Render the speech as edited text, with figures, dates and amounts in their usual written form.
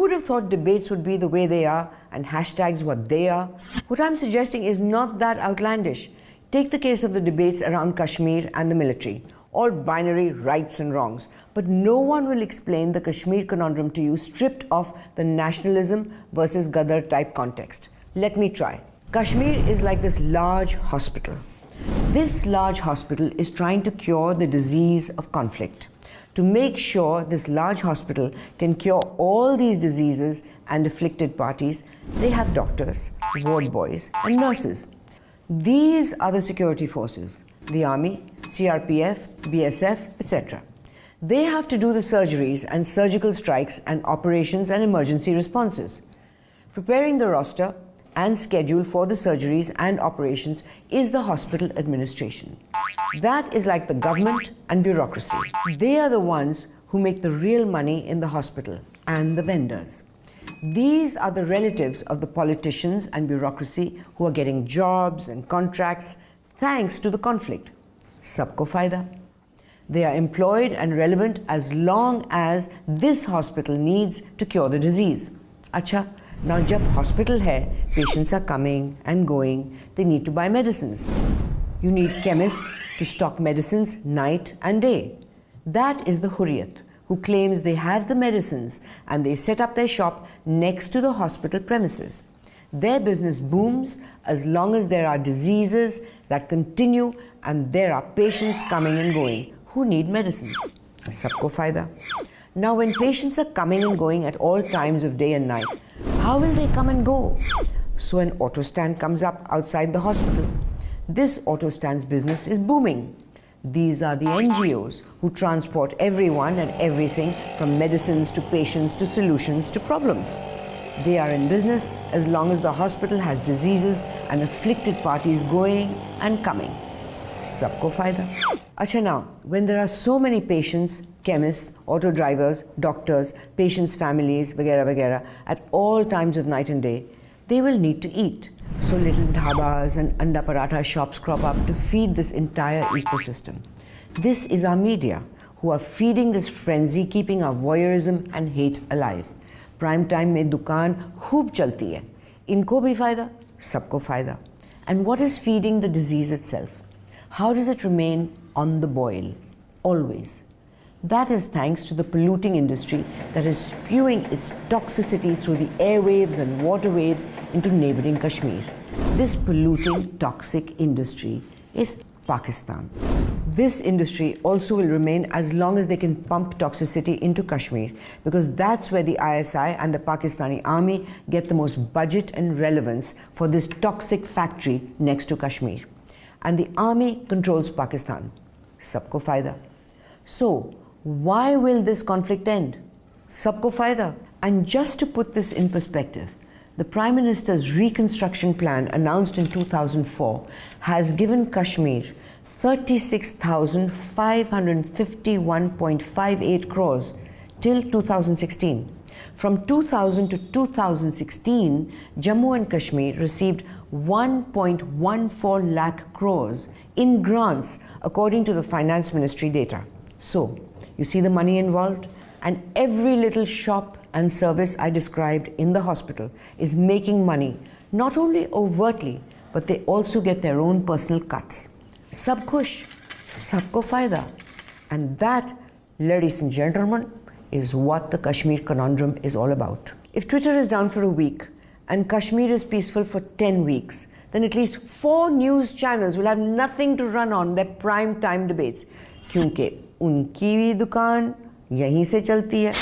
would have thought debates would be the way they are and hashtags what they are? What I'm suggesting is not that outlandish. Take the case of the debates around Kashmir and the military. All binary rights and wrongs. But no one will explain the Kashmir conundrum to you stripped of the nationalism versus Gadar type context. Let me try. Kashmir is like this large hospital. This large hospital is trying to cure the disease of conflict. To make sure this large hospital can cure all these diseases and afflicted parties, they have doctors, ward boys, and nurses. These are the security forces, the army, CRPF, BSF, etc. They have to do the surgeries and surgical strikes and operations and emergency responses. Preparing the roster and schedule for the surgeries and operations is the hospital administration. That is like the government and bureaucracy. They are the ones who make the real money in the hospital and the vendors. These are the relatives of the politicians and bureaucracy who are getting jobs and contracts thanks to the conflict. Sabko fayda. They are employed and relevant as long as this hospital needs to cure the disease. Acha, now jab hospital hai, patients are coming and going, they need to buy medicines. You need chemists to stock medicines night and day. That is the Hurriyat, who claims they have the medicines and they set up their shop next to the hospital premises. Their business booms as long as there are diseases that continue and there are patients coming and going who need medicines. Sabko fayda. Now when patients are coming and going at all times of day and night, how will they come and go? So an auto stand comes up outside the hospital. This auto stand's business is booming. These are the NGOs who transport everyone and everything from medicines to patients to solutions to problems. They are in business as long as the hospital has diseases and afflicted parties going and coming. Sabko fayda. Acha now, when there are so many patients, chemists, auto drivers, doctors, patients' families, vagera vagera, at all times of night and day, they will need to eat. So little dhabas and anda paratha shops crop up to feed this entire ecosystem. This is our media, who are feeding this frenzy, keeping our voyeurism and hate alive. Prime time mein dukaan khoob chalti hai. Inko bhi fayda, sabko fayda. And what is feeding the disease itself? How does it remain on the boil? Always. That is thanks to the polluting industry that is spewing its toxicity through the airwaves and water waves into neighboring Kashmir. This polluting, toxic industry is Pakistan. This industry also will remain as long as they can pump toxicity into Kashmir, because that's where the ISI and the Pakistani army get the most budget and relevance for this toxic factory next to Kashmir. And the army controls Pakistan. Sabko fayda. So, why will this conflict end? Sabko fayda. And just to put this in perspective, the Prime Minister's reconstruction plan announced in 2004 has given Kashmir 36,551.58 crores till 2016. From 2000 to 2016, Jammu and Kashmir received 1.14 lakh crores in grants according to the Finance Ministry data. So, you see the money involved? And every little shop and service I described in the hospital is making money, not only overtly, but they also get their own personal cuts. Sab khush, sabko fayda. And that, ladies and gentlemen, is what the Kashmir conundrum is all about. If Twitter is down for a week and Kashmir is peaceful for 10 weeks, then at least 4 news channels will have nothing to run on their prime time debates. Kyunke unki bhi dukaan yahin se chalti hai.